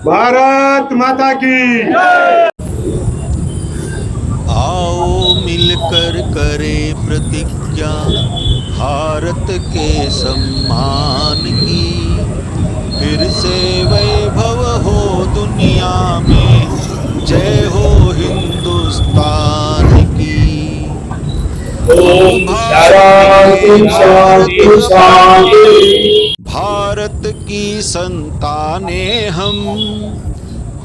भारत माता की। आओ मिलकर करे प्रतिज्ञा भारत के सम्मान की, फिर से वैभव हो दुनिया में, जय हो हिंदुस्तान की। हम ओम भारत शांति के शांति शांति। भारत की संतानें हम,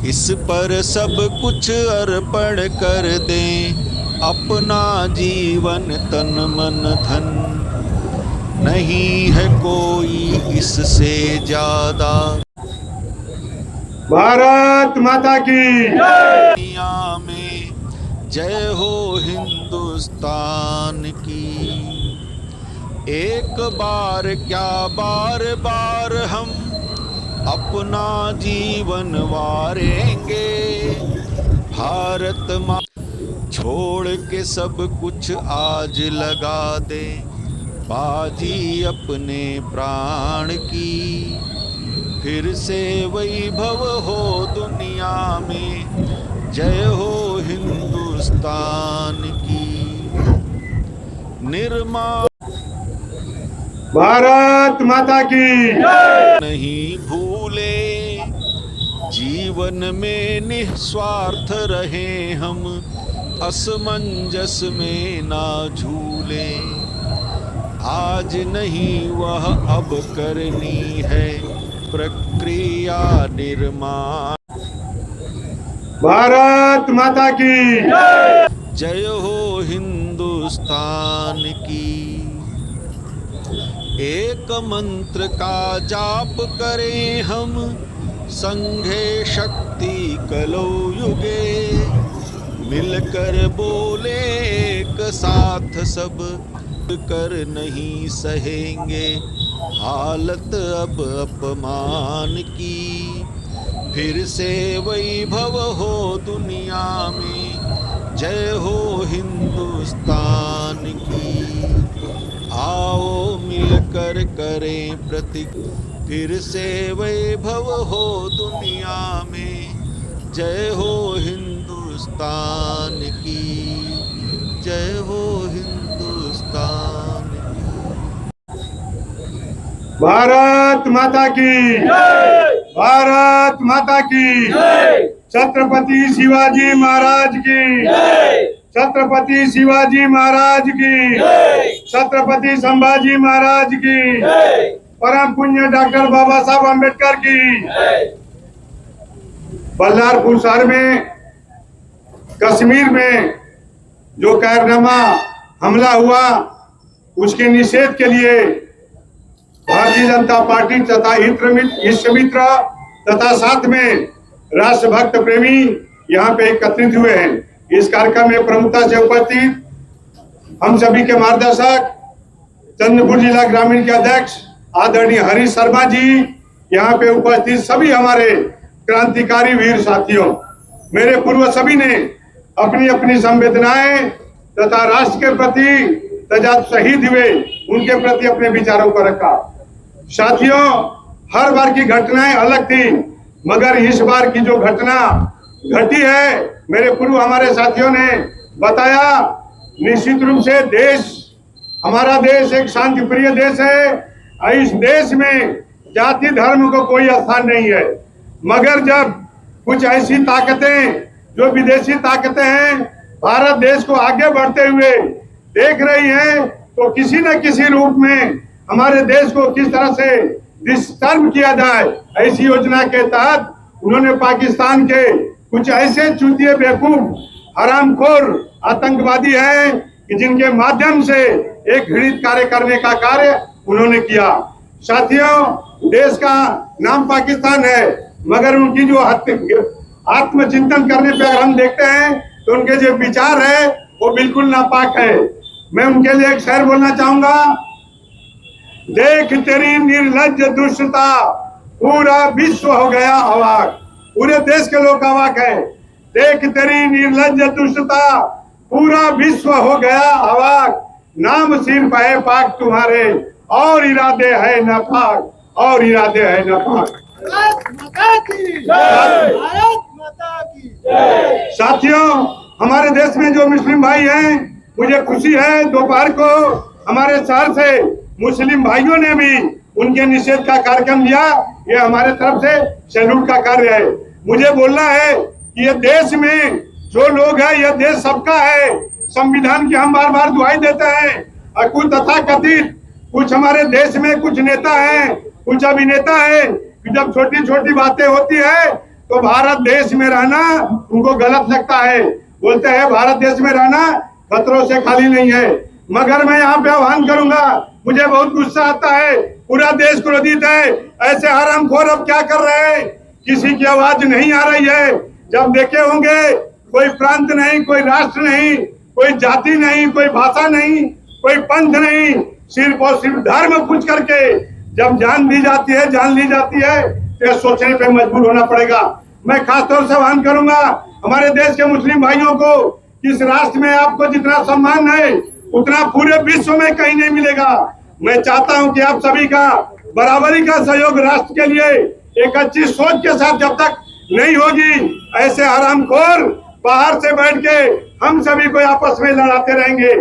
इस पर सब कुछ अर्पण कर दें, अपना जीवन तन मन धन, नहीं है कोई इससे ज्यादा। भारत माता की। दुनिया में जय हो हिंदुस्तान की। एक बार क्या बार बार हम अपना जीवन वारेंगे, भारत माँ छोड़ के सब कुछ आज लगा दे, बाजी अपने प्राण की, फिर से वैभव हो दुनिया में, जय हो हिंदुस्तान की। निर्माण भारत माता की। नहीं भूले, जीवन में निस्वार्थ रहे हम, असमंजस में ना झूले, आज नहीं वह अब करनी है प्रक्रिया निर्माण। भारत माता की। जय हो हिंदुस्तान की। एक मंत्र का जाप करें हम, संघे शक्ति कलौ युगे, मिलकर बोले एक साथ सब, कर नहीं सहेंगे हालत अब अपमान की, फिर से वैभव हो दुनिया में, जय हो हिंदुस्तान की। आओ मिलकर करें प्रतिज्ञा, फिर से वैभव हो दुनिया में, जय हो हिंदुस्तान की, जय हो हिंदुस्तान की। भारत माता की। भारत माता की। छत्रपति शिवाजी महाराज की। छत्रपति शिवाजी महाराज की। छत्रपति संभाजी महाराज की। परम पुण्य डॉक्टर बाबा साहब अम्बेडकर की। बल्लारपुर शहर में कश्मीर में जो कायरनामा हमला हुआ, उसके निषेध के लिए भारतीय जनता पार्टी तथा हित मित्र तथा साथ में राष्ट्रभक्त प्रेमी यहाँ पे एकत्रित हुए हैं। इस कार्यक्रम में प्रमुखता से उपस्थित हम सभी के मार्गदर्शक चंद्रपुर जिला ग्रामीण के अध्यक्ष आदरणीय हरीश शर्मा जी, यहाँ पे उपस्थित सभी हमारे क्रांतिकारी वीर साथियों, मेरे पूर्व सभी ने अपनी अपनी संवेदनाएं तथा राष्ट्र के प्रति तथा शहीद हुए उनके प्रति अपने विचारों को रखा। साथियों, हर बार की घटनाएं अलग थी, मगर इस बार की जो घटना घटी है, मेरे पूर्व हमारे साथियों ने बताया, निश्चित रूप से हमारा देश एक शांति प्रिय देश है। इस देश में जाति धर्म को कोई स्थान नहीं है, मगर जब कुछ ऐसी ताकतें जो विदेशी ताकतें हैं भारत देश को आगे बढ़ते हुए देख रही हैं, तो किसी न किसी रूप में हमारे देश को किस तरह से डिस्टर्ब किया जाए, ऐसी योजना के तहत उन्होंने पाकिस्तान के कुछ ऐसे चूतिए बेवकूफ हरामखोर आतंकवादी हैं कि जिनके माध्यम से एक घृणित कार्य करने का कार्य उन्होंने किया। साथियों, देश का नाम पाकिस्तान है, मगर उनकी जो आत्मचिंतन करने पे अगर हम देखते हैं तो उनके जो विचार है वो बिल्कुल नापाक है। मैं उनके लिए एक शेर बोलना चाहूंगा, देख तेरी निर्लज्ज दुष्टता, पूरा विश्व हो गया अवाक। पूरे देश के लोग अवाक है। देख तेरी निर्लज्ज दुष्टता, पूरा विश्व हो गया अवाक। नाम सिर्फ है पाक तुम्हारे, और इरादे है नापाक, और इरादे है नापाक। साथियों, हमारे देश में जो मुस्लिम भाई हैं, मुझे खुशी है दोपहर को हमारे शहर से मुस्लिम भाइयों ने भी उनके निषेध का कार्यक्रम लिया। ये हमारे तरफ से सैल्यूट का कार्य है। मुझे बोलना है कि ये देश में जो लोग हैं, यह देश सबका है। संविधान की हम बार बार दुहाई देते हैं और कुछ तथाकथित कुछ हमारे देश में कुछ नेता हैं, कुछ अभिनेता हैं, जब छोटी छोटी बातें होती है तो भारत देश में रहना उनको गलत लगता है। बोलते हैं भारत देश में रहना खतरों से खाली नहीं है। मगर मैं यहाँ पे आह्वान करूंगा, मुझे बहुत गुस्सा आता है, पूरा देश क्रोधित है। ऐसे हरामखोर अब क्या कर रहे हैं, किसी की आवाज नहीं आ रही है। जब देखे होंगे कोई प्रांत नहीं, कोई राष्ट्र नहीं, कोई जाति नहीं, कोई भाषा नहीं, कोई पंथ नहीं, सिर्फ और सिर्फ धर्म पूछ करके जब जान ली जाती है तो सोचने पे मजबूर होना पड़ेगा। मैं खास तौर से आह्वान करूंगा हमारे देश के मुस्लिम भाइयों को, इस राष्ट्र में आपको जितना सम्मान है उतना पूरे विश्व में कहीं नहीं मिलेगा। मैं चाहता हूं कि आप सभी का बराबरी का सहयोग राष्ट्र के लिए एक अच्छी सोच के साथ जब तक नहीं होगी, ऐसे हरामखोर बाहर से बैठ के हम सभी को आपस में लड़ाते रहेंगे।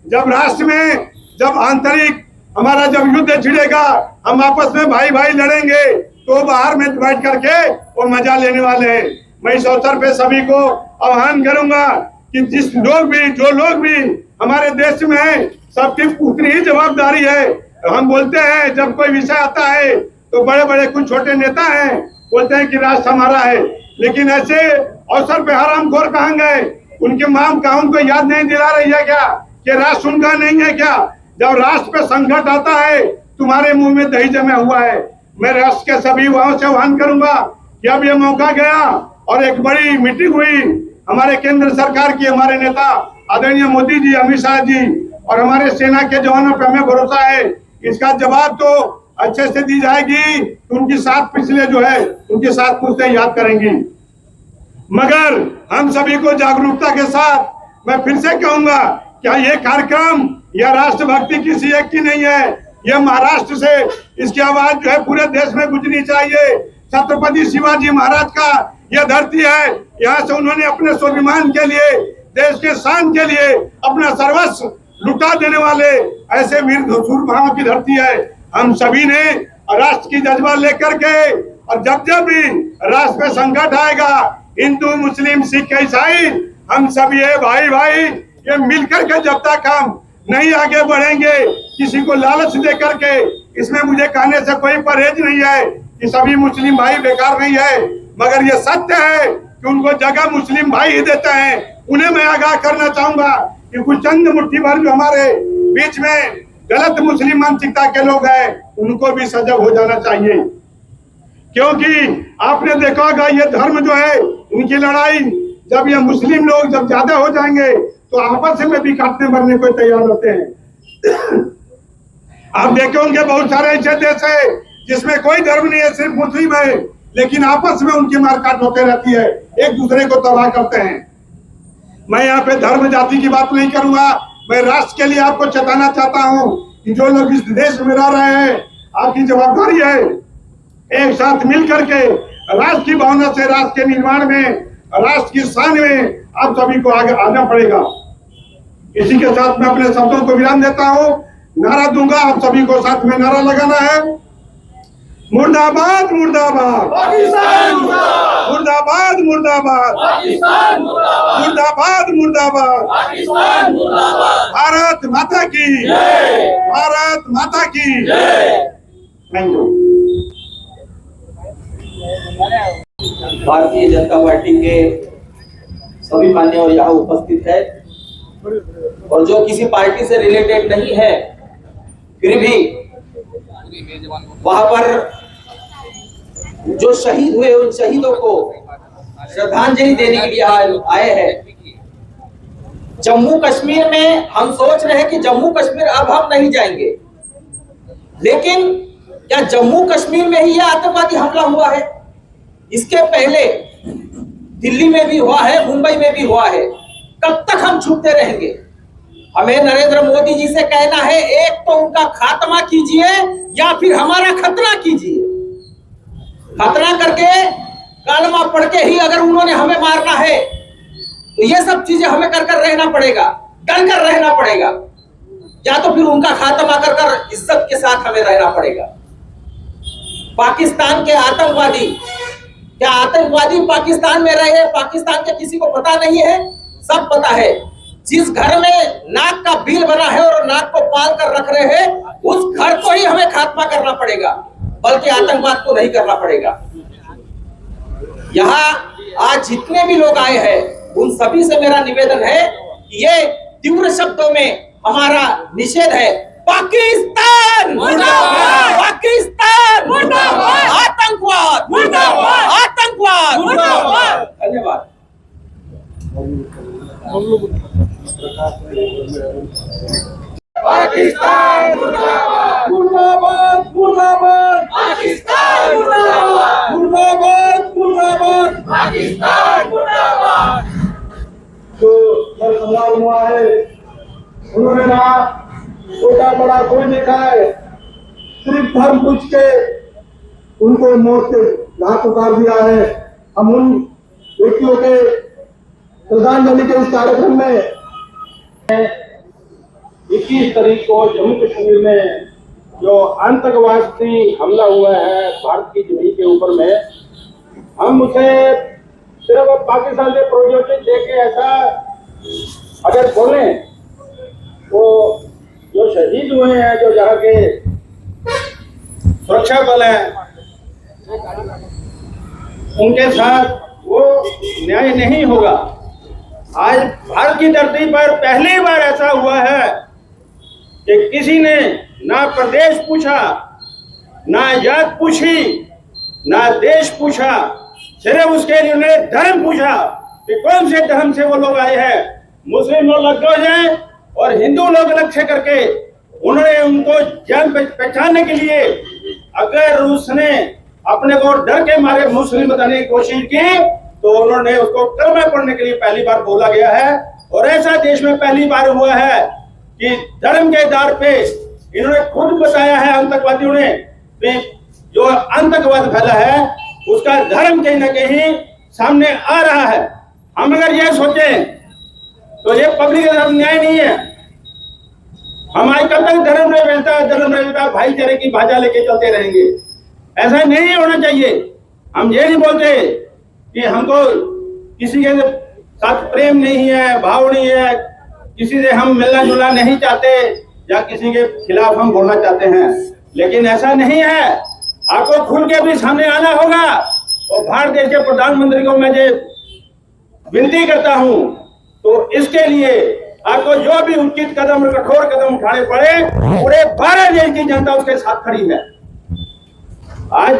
जब राष्ट्र में जब आंतरिक हमारा जब युद्ध छिड़ेगा, हम आपस में भाई भाई लड़ेंगे, तो बाहर में बैठ करके वो मजा लेने वाले हैं। मैं इस अवसर पे सभी को आह्वान करूंगा कि जो लोग भी हमारे देश में है, सबकी उतनी ही जवाबदारी है। हम बोलते हैं जब कोई विषय आता है तो बड़े बड़े कुछ छोटे नेता हैं बोलते हैं कि राष्ट्र हमारा है, लेकिन ऐसे अवसर पे हरामखोर कहाँ गए? उनके माम का उनको याद नहीं दिला रही है क्या कि राष्ट्र उनका नहीं है क्या? जब राष्ट्र पे संकट आता है तुम्हारे मुंह में दही जमा हुआ है। मैं राष्ट्र के सभी युवाओं से आह्वान करूंगा कि अब ये मौका गया और एक बड़ी मीटिंग हुई हमारे केंद्र सरकार की, हमारे नेता आदरणीय मोदी जी, अमित शाह जी और हमारे सेना के जवानों पे हमें भरोसा है इसका जवाब तो अच्छे से दी जाएगी। उनकी साथ पिछले जो है उनके साथ पूछते याद करेंगी। मगर हम सभी को जागरूकता के साथ मैं फिर से कहूंगा, क्या ये कार्यक्रम या राष्ट्रभक्ति किसी एक की नहीं है, यह महाराष्ट्र से इसकी आवाज जो है पूरे देश में गूंजनी चाहिए। छत्रपति शिवाजी महाराज का यह धरती है, यहाँ से उन्होंने अपने स्वाभिमान के लिए, देश के शान के लिए अपना सर्वस्व लुटा देने वाले ऐसे वीर सूरभाओं की धरती है। हम सभी ने राष्ट्र की जज्बा लेकर के और जब भी राष्ट्र पे संकट आएगा, हिंदू मुस्लिम सिख ईसाई हम सभी है भाई भाई, ये मिलकर के जब तक हम नहीं आगे बढ़ेंगे, किसी को लालच दे करके, इसमें मुझे कहने से कोई परहेज नहीं है कि सभी मुस्लिम भाई बेकार नहीं है, मगर ये सत्य है कि उनको जगह मुस्लिम भाई ही देते हैं। उन्हें मैं आगाह करना चाहूंगा कि कुछ चंद मुट्ठी भर जो हमारे बीच में गलत मुस्लिम मानसिकता के लोग हैं, उनको भी सजग हो जाना चाहिए। क्योंकि आपने देखा होगा ये धर्म जो है उनकी लड़ाई, जब ये मुस्लिम लोग जब ज्यादा हो जाएंगे तो आपस में भी काटने मरने को तैयार होते हैं। आप देखे होंगे बहुत सारे ऐसे देश है जिसमें कोई धर्म नहीं है, सिर्फ मुस्लिम है, लेकिन आपस में उनकी मारकाट होते रहती है, एक दूसरे को तबाह करते हैं। मैं यहाँ पे धर्म जाति की बात नहीं करूंगा, मैं राष्ट्र के लिए आपको चेताना चाहता हूँ कि जो लोग इस देश में रह रहे हैं, आपकी जवाबदारी है एक साथ मिल करके राष्ट्र की भावना से राष्ट्र के निर्माण में, राष्ट्र की शान में आप सभी को आगे आना पड़ेगा। इसी के साथ मैं अपने शब्दों को विराम देता हूँ, नारा दूंगा, आप सभी को साथ में नारा लगाना है, मुर्दाबाद मुर्दाबाद मुर्दाबाद मुर्दाबाद मुर्दाबाद मुर्दाबाद, भारत माता की, भारत माता की। Thank you. Bharatiya Janata party के सभी मान्यवर यहाँ उपस्थित है और जो किसी पार्टी से रिलेटेड नहीं है फिर भी वहां पर जो शहीद हुए उन शहीदों को श्रद्धांजलि देने के लिए आए हैं। जम्मू कश्मीर में हम सोच रहे हैं कि जम्मू कश्मीर अब हम नहीं जाएंगे, लेकिन क्या जम्मू कश्मीर में ही यह आतंकवादी हमला हुआ है? इसके पहले दिल्ली में भी हुआ है, मुंबई में भी हुआ है। कब तक हम छुपते रहेंगे? हमें नरेंद्र मोदी जी से कहना है, एक तो उनका खात्मा कीजिए या फिर हमारा खतना कीजिए। खतना करके कालमा पढ़ के ही अगर उन्होंने हमें मारना है तो ये सब चीजें हमें कर कर रहना पड़ेगा, डर कर रहना पड़ेगा, या तो फिर उनका खात्मा कर कर इज्जत के साथ हमें रहना पड़ेगा। पाकिस्तान के आतंकवादी, क्या आतंकवादी पाकिस्तान में रहे? पाकिस्तान के किसी को पता नहीं है? सब पता है। जिस घर में नाक का बिल बना है और नाक को पाल कर रख रहे हैं, उस घर को ही हमें खात्मा करना पड़ेगा, बल्कि आतंकवाद को नहीं करना पड़ेगा। यहाँ आज जितने भी लोग आए हैं उन सभी से मेरा निवेदन है कि ये तीव्र शब्दों में हमारा निषेध है। पाकिस्तान मुर्दाबाद, पाकिस्तान मुर्दाबाद, आतंकवाद मुर्दाबाद, आतंकवाद मुर्दाबाद। धन्यवाद। पाकिस्तान मुर्दाबाद, मुर्दाबाद, मुर्दाबाद, पाकिस्तान मुर्दाबाद, मुर्दाबाद, मुर्दाबाद, पाकिस्तान मुर्दाबाद। जो सवाल हुआ है, उन्होंने ना छोटा बड़ा कोई देखा है, सिर्फ धर्म पूछ के उनको मौत के घाट उतार दिया है। हम उन व्यक्तियों के श्रद्धांजलि के इस कार्यक्रम में 21 तारीख को जम्मू कश्मीर में जो आतंकवादी हमला हुआ है भारत की जमीन के ऊपर में, हम उसे सिर्फ पाकिस्तान से प्रोजेक्ट देके ऐसा अगर बोले तो जो शहीद हुए हैं, जो जहाँ के सुरक्षा बल हैं, उनके साथ वो न्याय नहीं होगा। आज भारत की धरती पर पहली बार ऐसा हुआ है कि किसी ने ना प्रदेश पूछा, ना जात पूछी, ना देश पूछा, सिर्फ उसके लिए उन्होंने धर्म पूछा कि कौन से धर्म से वो लोग आए हैं। मुस्लिम लोग अलग हो जाए और हिंदू लोग अलग से करके उन्होंने उनको जान पहचानने के लिए अगर उसने अपने को डर के मारे मुस्लिम बताने की कोशिश की तो उन्होंने उसको कलमा पढ़ने के लिए पहली बार बोला गया है। और ऐसा देश में पहली बार हुआ है कि धर्म के आधार पे इन्होंने खुद बताया है आतंकवादियों ने कि जो आतंकवाद फैला है उसका धर्म कहीं ना कहीं सामने आ रहा है। हम अगर यह सोचें तो ये पब्लिक के साथ न्याय नहीं है। हम आज कब तक धर्म रहता भाईचारे की बाजा लेके चलते रहेंगे? ऐसा नहीं होना चाहिए। हम ये नहीं बोलते कि हमको किसी के साथ प्रेम नहीं है, भाव नहीं है, किसी से हम मिलना जुलना नहीं चाहते या किसी के खिलाफ हम बोलना चाहते हैं, लेकिन ऐसा नहीं है। आपको खुल के भी सामने आना होगा। और भारत देश के प्रधानमंत्री को मैं ये विनती करता हूं तो इसके लिए आपको जो भी उचित कदम और कठोर कदम उठाने पड़े, पूरे भारत देश की जनता उसके साथ खड़ी है। आज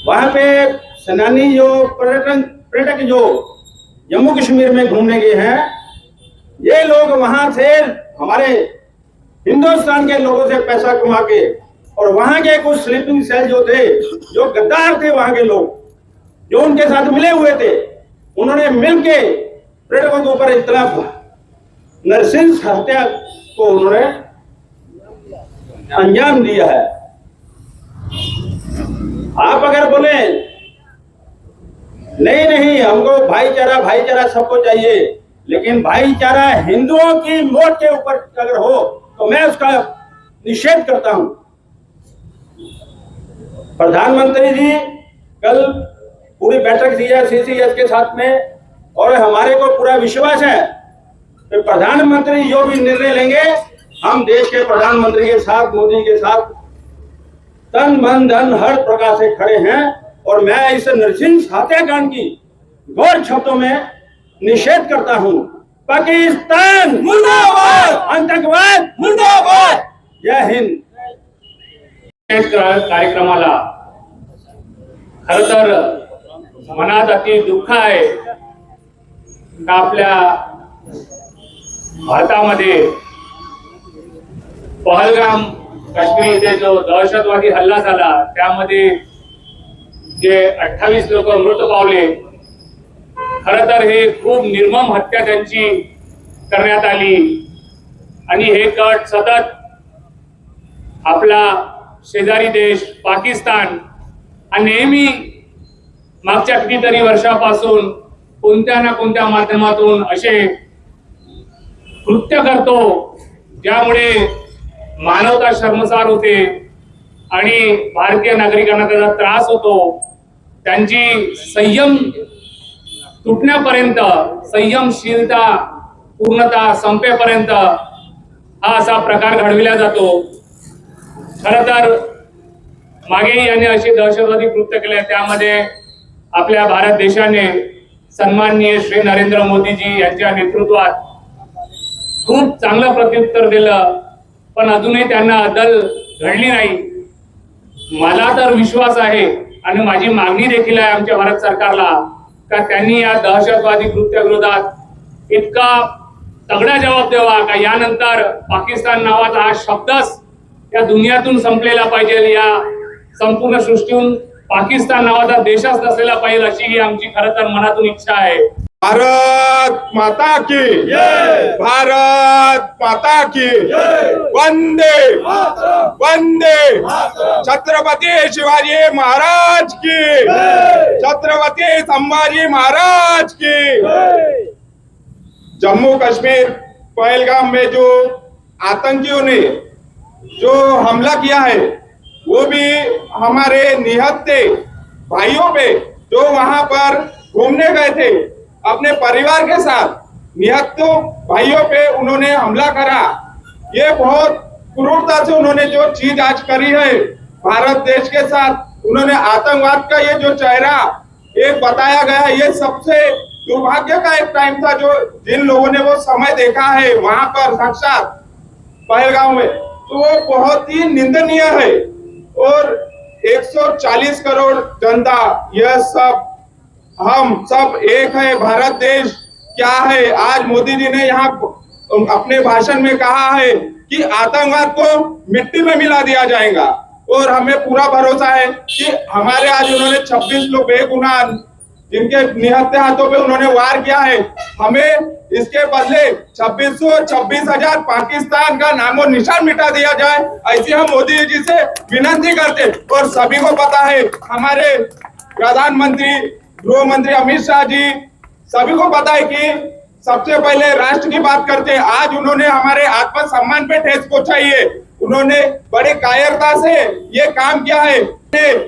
वहां पे सेनानी जो पर्यटक जो जम्मू कश्मीर में घूमने गए हैं, ये लोग वहां से हमारे हिंदुस्तान के लोगों से पैसा कमा के और वहां के कुछ स्लीपिंग सेल जो थे, जो गद्दार थे, वहां के लोग जो उनके साथ मिले हुए थे, उन्होंने मिलके पर्यटकों के ऊपर इतना नरसिंह हत्या को उन्होंने अंजाम दिया है। आप अगर बोले नहीं हमको भाईचारा सबको चाहिए, लेकिन भाईचारा हिंदुओं की मौत के ऊपर अगर हो तो मैं उसका निषेध करता हूं। प्रधानमंत्री जी कल पूरी बैठक दी है सीसीएस के साथ में, और हमारे को पूरा विश्वास है कि प्रधानमंत्री जो भी निर्णय लेंगे, हम देश के प्रधानमंत्री के साथ, मोदी के साथ तन मन धन हर प्रकार से खड़े हैं। और मैं इस नरसिंह हत्याकांड की घोर शब्दों में निषेध करता हूं। पाकिस्तान मुर्दाबाद, आतंकवाद मुर्दाबाद। जय हिंद। कार्यक्रमाला खर तर मनात अति दुःख आहे का आपल्या भारतामध्ये पहलगाम काश्मीर येथे जो दहशतवादी हल्ला झाला त्यामध्ये जे 28 लोक मृत पावले, खरं तर हे खूप निर्मम हत्या त्यांची करण्यात आली आणि हे कट सतत आपला शेजारी देश पाकिस्तान हा नेहमी मागच्या कितीतरी वर्षापासून कोणत्या ना कोणत्या माध्यमातून असे कृत्य करतो ज्यामुळे मानवता शर्मसार होते आणि भारतीय नागरिकांना त्याचा त्रास होतो. त्यांची संयम तुटण्यापर्यंत, संयमशीलता पूर्णतः संपेपर्यंत हा असा प्रकार घडविला जातो. खर तर मागेही यांनी अशी दहशतवादी कृत्य केले, त्यामध्ये आपल्या भारत देशाने सन्माननीय श्री नरेंद्र मोदीजी यांच्या नेतृत्वात खूप चांगलं प्रत्युत्तर दिलं, पण अजूनही त्यांना अद्दल घडली नाही. मला तर विश्वास आहे आणि माझी मागणी देखील आहे आमच्या भारत सरकारला का त्यांनी या दहशतवादी कृत्याविरोधात इतका तगडा जबाब द्यावा का यानंतर पाकिस्तान नावाचा हा शब्दच या दुनियातून संपलेला पाहिजे, या संपूर्ण सृष्टीहून पाकिस्तान नावाचा देशच नसलेला पाहिजे, अशी ही आमची खरं तर मनातून इच्छा आहे. भारत माता की जय, भारत माता की जय, वंदे वंदे, छत्रपती शिवाजी महाराज की जय, छत्रपती संभाजी महाराज की जय. जम्मू कश्मीर पहलगाम में जो आतंकियों ने जो हमला किया है वो भी हमारे निहत्थे भाइयों पे जो वहां पर घूमने गए थे अपने परिवार के साथ, निहत्थे भाइयों पे उन्होंने हमला करा. ये बहुत क्रूरता से उन्होंने जो चीज आज करी है भारत देश के साथ, उन्होंने आतंकवाद का ये जो चेहरा एक बताया गया, ये सबसे दुर्भाग्य का एक टाइम था जो जिन लोगों ने वो समय देखा है वहां पर साक्षात पहलगाम में, तो वो बहुत ही निंदनीय है. और 140 करोड़ जनता, यह सब हम सब एक है. भारत देश क्या है, आज मोदी जी ने यहाँ अपने भाषण में कहा है कि आतंकवाद को मिट्टी में मिला दिया जाएगा, और हमें पूरा भरोसा है कि हमारे आज उन्होंने 26 लोग बेगुनाह जिनके निहत्थे हाथों पे उन्होंने वार किया है, हमें इसके बदले 26,000 पाकिस्तान का नामो निशान मिटा दिया जाए, ऐसी हम मोदी जी से विनती करते. और सभी को पता है, हमारे प्रधानमंत्री गृह मंत्री अमित शाह जी, सभी को पता है कि सबसे पहले राष्ट्र की बात करते हैं. आज उन्होंने हमारे आत्मसम्मान पे ठेस पहुंचाई है. उन्होंने बड़े कायरता से ये काम किया है,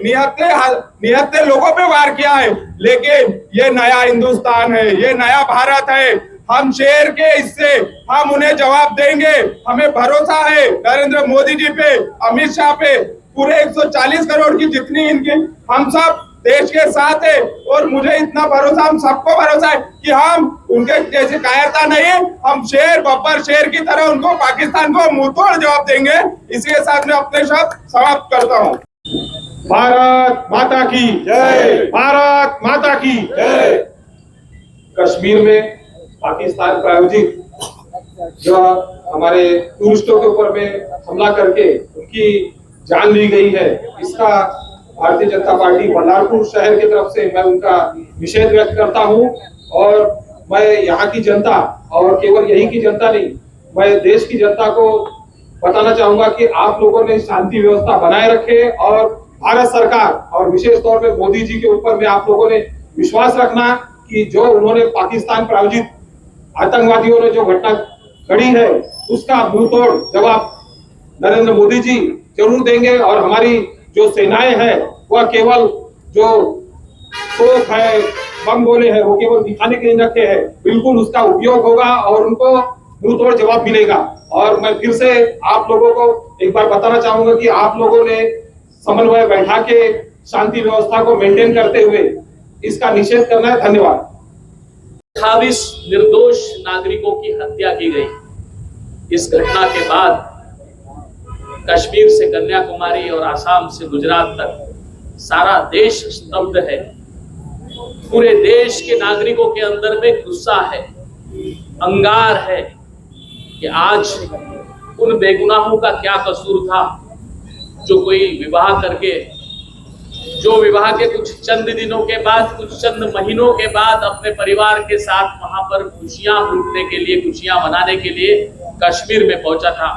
निहत्थे लोगों पे वार किया है, लेकिन ये नया हिंदुस्तान है, ये नया भारत है. हम शेर के हिस्से, हम उन्हें जवाब देंगे. हमें भरोसा है नरेंद्र मोदी जी पे, अमित शाह पे, पूरे 140 करोड़ की जितनी इनकी, हम सब देश के साथ है. और मुझे इतना भरोसा, हम सबको भरोसा है कि हम उनके जैसे कायरता नहीं है, हम शेर बब्बर शेर की तरह उनको, पाकिस्तान को मुंहतोड़ जवाब देंगे. इसके साथ मैं अपने शब्द समाप्त करता हूँ. भारत माता की जय, भारत माता की जय. कश्मीर में पाकिस्तान प्रायोजित जो हमारे टूरिस्टों के ऊपर में हमला करके उनकी जान ली गई है, इसका भारतीय जनता पार्टी बल्लारपुर शहर की तरफ से मैं उनका निषेध व्यक्त करता हूं. और मैं यहाँ की जनता, और केवल यही की जनता नहीं, मैं देश की जनता को बताना चाहूंगा कि आप लोगों ने शांति व्यवस्था बनाए रखे, और भारत सरकार और विशेष तौर पे मोदी जी के ऊपर में आप लोगों ने विश्वास रखना कि जो उन्होंने पाकिस्तान प्रायोजित आतंकवादियों ने जो घटना घड़ी है उसका मुंहतोड़ जवाब नरेंद्र मोदी जी जरूर देंगे. और हमारी जो सेनाएं हैं वह केवल जो तोप है, बम गोले हैं, वो केवल दिखाने के लिए रखे हैं, बिल्कुल उसका उपयोग होगा और उनको मुंहतोड़ जवाब मिलेगा. और मैं फिर से आप लोगों को एक बार बताना चाहूंगा कि आप लोगों ने समन्वय बैठा के शांति व्यवस्था को मेंटेन करते हुए इसका निषेध करना है. धन्यवाद. 28 निर्दोष नागरिकों की हत्या की गई. इस घटना के बाद कश्मीर से कन्याकुमारी और आसाम से गुजरात तक सारा देश स्तब्ध है. पूरे देश के नागरिकों के अंदर में गुस्सा है, अंगार है कि आज उन बेगुनाहों का क्या कसूर था जो कोई विवाह करके, जो विवाह के कुछ चंद दिनों के बाद, कुछ चंद महीनों के बाद अपने परिवार के साथ वहां पर खुशियां लूटने के लिए, खुशियां मनाने के लिए कश्मीर में पहुंचा था.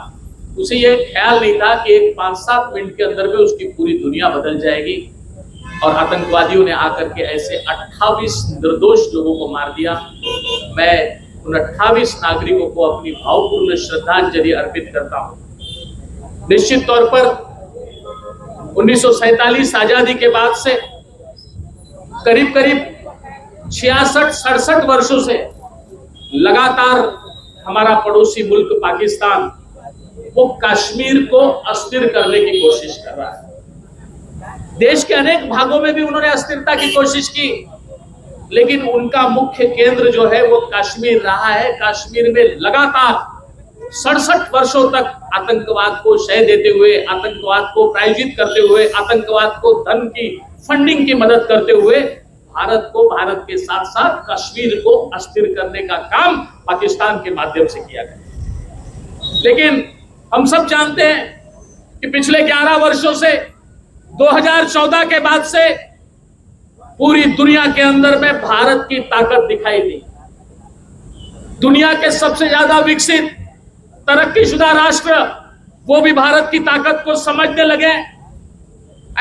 उसे ये ख्याल नहीं था कि एक 5-7 मिनट के अंदर में उसकी पूरी दुनिया बदल जाएगी. और आतंकवादियों ने आकर के ऐसे 28 निर्दोष लोगों को मार दिया। मैं उन 28 नागरिकों को अपनी भावपूर्ण श्रद्धांजलि अर्पित करता हूं। निश्चित तौर पर 1947 आजादी के बाद से करीब करीब 66-67 वर्षों से लगातार हमारा पड़ोसी मुल्क पाकिस्तान वो कश्मीर को अस्थिर करने की कोशिश कर रहा है। देश के अनेक भागों में भी उन्होंने अस्थिरता की कोशिश की, लेकिन उनका मुख्य केंद्र जो है वो कश्मीर रहा है। कश्मीर में लगातार 67 वर्षों तक आतंकवाद को शह देते हुए, आतंकवाद को प्रायोजित करते हुए, आतंकवाद को धन की फंडिंग की मदद करते हुए भारत के साथ साथ कश्मीर को अस्थिर करने का काम पाकिस्तान के माध्यम से किया गया। लेकिन हम सब जानते हैं कि पिछले 11 वर्षों से 2014 के बाद से पूरी दुनिया के अंदर में भारत की ताकत दिखाई दी। दुनिया के सबसे ज्यादा विकसित तरक्कीशुदा राष्ट्र वो भी भारत की ताकत को समझने लगे।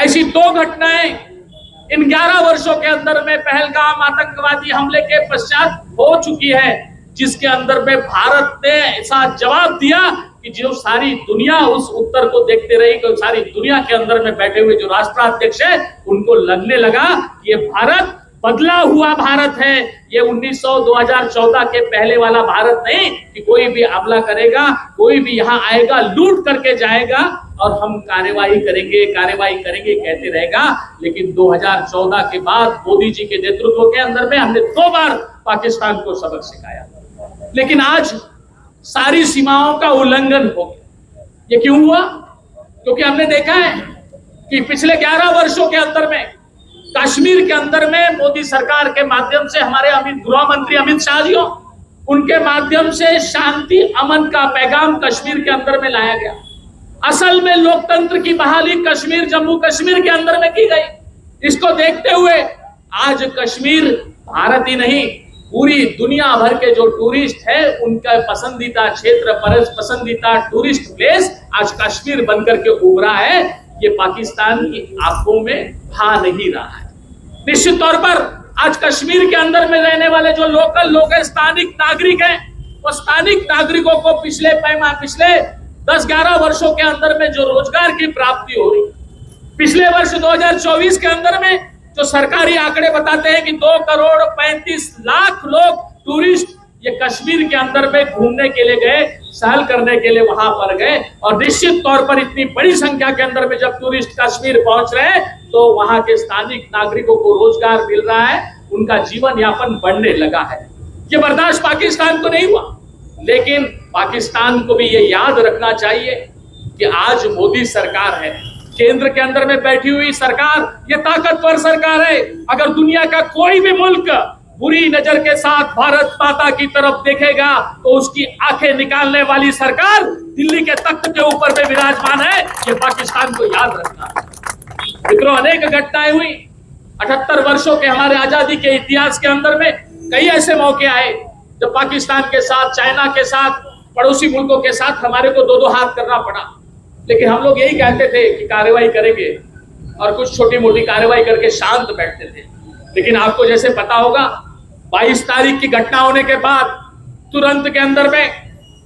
ऐसी 2 घटनाएं इन 11 वर्षों के अंदर में पहलगाम आतंकवादी हमले के पश्चात हो चुकी है, जिसके अंदर में भारत ने ऐसा जवाब दिया कि जो सारी दुनिया उस उत्तर को देखते रही, कि सारी दुनिया के अंदर में बैठे हुए जो राष्ट्राध्यक्ष है उनको लगने लगा कि ये भारत बदला हुआ भारत है। ये 2014 के पहले वाला भारत नहीं कि कोई भी हमला करेगा, कोई भी यहाँ आएगा, लूट करके जाएगा और हम कार्रवाई करेंगे कहते रहेगा। लेकिन 2014 के बाद मोदी जी के नेतृत्व के अंदर में हमने 2 बार पाकिस्तान को सबक सिखाया, लेकिन आज सारी सीमाओं का उल्लंघन हो गया। ये क्यों हुआ? क्योंकि हमने देखा है कि पिछले 11 वर्षों के अंदर में कश्मीर के अंदर में मोदी सरकार के माध्यम से हमारे गृह मंत्री अमित शाह जी उनके माध्यम से शांति अमन का पैगाम कश्मीर के अंदर में लाया गया। असल में लोकतंत्र की बहाली कश्मीर, जम्मू कश्मीर के अंदर में की गई। इसको देखते हुए आज कश्मीर भारत ही नहीं, पूरी दुनिया भर के जो टूरिस्ट है उनका पसंदीदा क्षेत्र, पसंदीदा टूरिस्ट प्लेस आज कश्मीर बनकर के उभरा है। ये पाकिस्तान की आंखों में भा नहीं रहा है। निश्चित तौर पर आज कश्मीर के अंदर में रहने वाले जो लोकल लोग हैं, स्थानिक नागरिक हैं, वो स्थानिक नागरिकों को पिछले 10-11 वर्षों के अंदर में जो रोजगार की प्राप्ति हो रही, पिछले वर्ष 2024 के अंदर में जो सरकारी आंकड़े बताते हैं कि 2,35,00,000 लोग टूरिस्ट ये कश्मीर के अंदर में घूमने के लिए गए, सहल करने के लिए वहां पर गए। और निश्चित तौर पर इतनी बड़ी संख्या के अंदर में जब टूरिस्ट कश्मीर पहुंच रहे हैं तो वहां के स्थानिक नागरिकों को रोजगार मिल रहा है, उनका जीवन यापन बढ़ने लगा है। ये बर्दाश्त पाकिस्तान को नहीं हुआ, लेकिन पाकिस्तान को भी ये याद रखना चाहिए कि आज मोदी सरकार है, केंद्र के अंदर में बैठी हुई सरकार, ये ताकतवर सरकार है। अगर दुनिया का कोई भी मुल्क बुरी नजर के साथ भारत माता की तरफ देखेगा तो उसकी आंखें निकालने वाली सरकार दिल्ली के तख्त के ऊपर में विराजमान है। ये पाकिस्तान को याद रखना। मित्रों, अनेक घटनाएं हुई 78 वर्षों के हमारे आजादी के इतिहास के अंदर में। कई ऐसे मौके आए जब पाकिस्तान के साथ, चाइना के साथ, पड़ोसी मुल्कों के साथ हमारे को 2-2 हाथ करना पड़ा, लेकिन हम लोग यही कहते थे कि कार्रवाई करेंगे और कुछ छोटी मोटी कार्रवाई करके शांत बैठते थे। लेकिन आपको जैसे पता होगा 22 तारीख की घटना होने के बाद तुरंत के अंदर में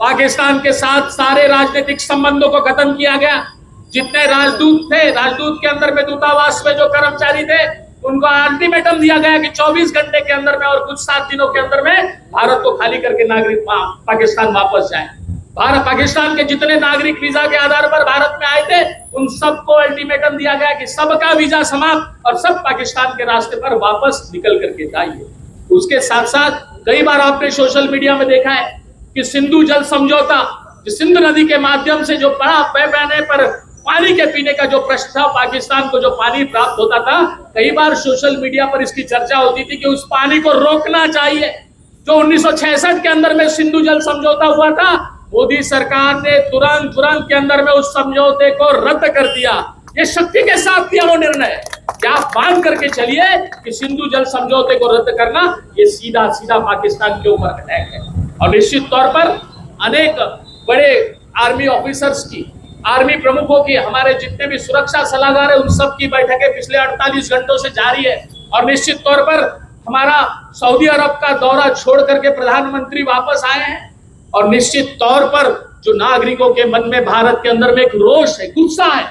पाकिस्तान के साथ सारे राजनीतिक संबंधों को खत्म किया गया। जितने राजदूत थे, राजदूत के अंदर में, दूतावास में जो कर्मचारी थे, उनको अल्टीमेटम दिया गया कि 24 घंटे के अंदर में और कुछ 7 दिनों के अंदर में भारत को खाली करके नागरिक पाकिस्तान वापस जाए। पाकिस्तान के जितने नागरिक वीजा के आधार पर भारत में आए थे उन सबको अल्टीमेटम दिया गया कि सबका वीजा समाप्त और सब पाकिस्तान के रास्ते पर वापस निकल करके जाइए। उसके साथ साथ कई बार आपने सोशल मीडिया में देखा है कि सिंधु जल समझौता, सिंधु नदी के माध्यम से जो बड़ा पैमाने पर पानी के पीने का जो प्रश्न था, पाकिस्तान को जो पानी प्राप्त होता था, कई बार सोशल मीडिया पर इसकी चर्चा होती थी कि उस पानी को रोकना चाहिए। जो 1966 के अंदर में सिंधु जल समझौता हुआ था, मोदी सरकार ने तुरंत के अंदर में उस समझौते को रद्द कर दिया। ये शक्ति के साथ किया वो निर्णय, क्या आप मान करके चलिए कि सिंधु जल समझौते को रद्द करना ये सीधा पाकिस्तान के ऊपर अटैक है। और निश्चित तौर पर अनेक बड़े आर्मी ऑफिसर्स की, आर्मी प्रमुखों की, हमारे जितने भी सुरक्षा सलाहकार है, उन सब की बैठकें पिछले 48 घंटों से जारी है। और निश्चित तौर पर हमारा सऊदी अरब का दौरा छोड़ करके प्रधानमंत्री वापस आए हैं। और निश्चित तौर पर जो नागरिकों के मन में भारत के अंदर में एक रोष है, गुस्सा है,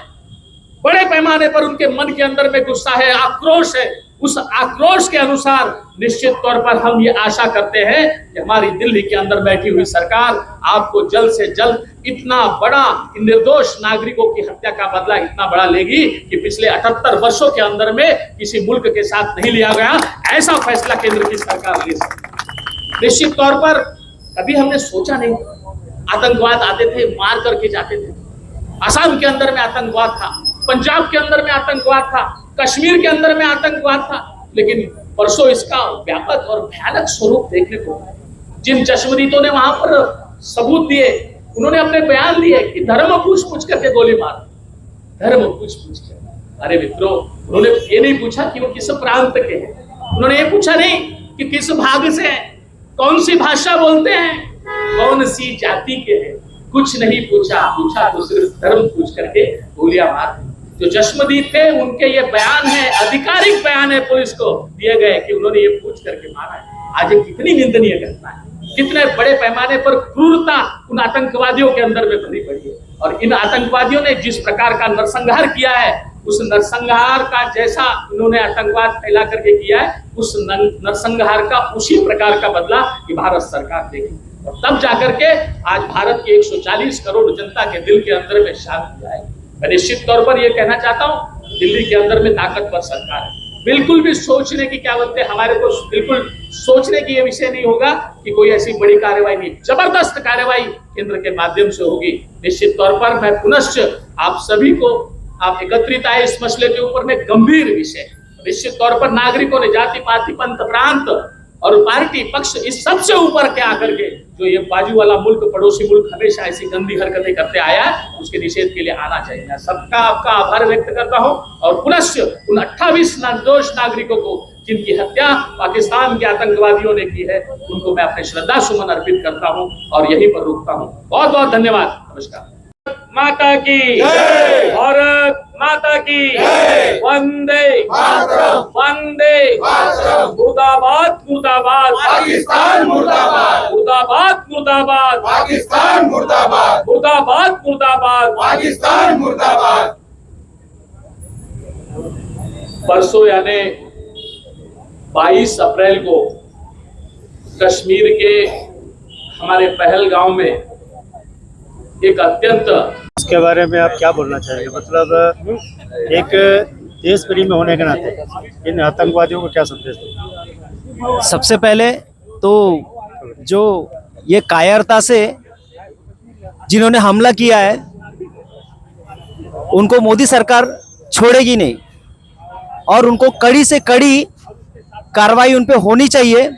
बड़े पैमाने पर उनके मन के अंदर में गुस्सा है, आक्रोश है। उस आक्रोश के अनुसार निश्चित तौर पर हम ये आशा करते हैं कि हमारी दिल्ली के अंदर बैठी हुई सरकार आपको जल्द से जल्द इतना बड़ा निर्दोष नागरिकों की हत्या का बदला इतना बड़ा लेगी कि पिछले 78 वर्षों के अंदर में किसी मुल्क के साथ नहीं लिया गया ऐसा फैसला केंद्र की सरकार ले सकती। निश्चित तौर पर कभी हमने सोचा नहीं, आतंकवाद आते थे, मार करके जाते थे। असम के अंदर में आतंकवाद था, पंजाब के अंदर में आतंकवाद था, कश्मीर के अंदर में आतंकवाद था, लेकिन परसों इसका व्यापक और भयानक स्वरूप देखने को मिला। जिन चश्मदीदों ने वहां पर सबूत दिए, उन्होंने अपने बयान दिए कि धर्म पूछ करके गोली मार, धर्म पूछ कर। अरे मित्रों, उन्होंने ये नहीं पूछा कि वो किस प्रांत के हैं, उन्होंने ये पूछा नहीं कि किस भाग से हैं, कौन सी भाषा बोलते हैं, कौन सी जाति के हैं, कुछ नहीं पूछा तो सिर्फ धर्म पूछ करके गोलियां मार दी। जो चश्मदीद थे उनके ये बयान है, आधिकारिक बयान है पुलिस को दिए गए कि उन्होंने ये पूछ करके मारा है। आज ये कितनी निंदनीय घटना है, कितने बड़े पैमाने पर क्रूरता उन आतंकवादियों के अंदर में भरी पड़ी है। और इन आतंकवादियों ने जिस प्रकार का नरसंहार किया है, उस नरसंहार का जैसा उन्होंने आतंकवाद फैला करके किया है, उस नरसंहार का उसी प्रकार का बदला कि भारत सरकार देगी। और तब जाकर के आज भारत की 140 करोड़ जनता के दिल के अंदर में शांति आएगी। मैं निश्चित तौर पर यह कहना चाहता हूं, दिल्ली के अंदर में ताकतवर सरकार है, बिल्कुल भी सोचने की क्या बात है, हमारे को बिल्कुल सोचने की यह विषय नहीं होगा कि कोई ऐसी बड़ी कार्रवाई नहीं, जबरदस्त कार्रवाई केंद्र के माध्यम से होगी। निश्चित तौर पर मैं पुनश्च आप सभी को, आप एकत्रित आए इस मसले के ऊपर में, गंभीर विषय। निश्चित तौर पर नागरिकों ने जाति पाति पंथ प्रांत और पार्टी पक्ष इस सबसे ऊपर के आकर के जो ये बाजू वाला मुल्क, पड़ोसी मुल्क हमेशा ऐसी गंदी हरकतें करते आया है, उसके निषेध के लिए आना चाहिए। मैं सबका आपका आभार व्यक्त करता हूं और पुनश्च उन 28 निर्दोष नागरिकों को जिनकी हत्या पाकिस्तान के आतंकवादियों ने की है, उनको मैं अपने श्रद्धा सुमन अर्पित करता हूं और यहीं पर रुकता हूं। बहुत बहुत धन्यवाद। नमस्कार। माता की जय, भारत माता की जय, वंदे मातरम, वंदे मातरम, मुर्दाबाद मुर्दाबाद पाकिस्तान मुर्दाबाद, मुर्दाबाद मुर्दाबाद पाकिस्तान मुर्दाबाद, मुर्दाबाद मुर्दाबाद पाकिस्तान मुर्दाबाद। परसों यानी 22 अप्रैल को कश्मीर के हमारे पहलगांव में एक अत्यंत, इसके बारे में आप क्या बोलना चाहेंगे? मतलब एक देश प्रेमी होने के नाते इन आतंकवादियों को क्या संदेश दें? सबसे पहले तो जो ये कायरता से जिन्होंने हमला किया है उनको मोदी सरकार छोड़ेगी नहीं और उनको कड़ी से कड़ी कार्रवाई उन पे होनी चाहिए।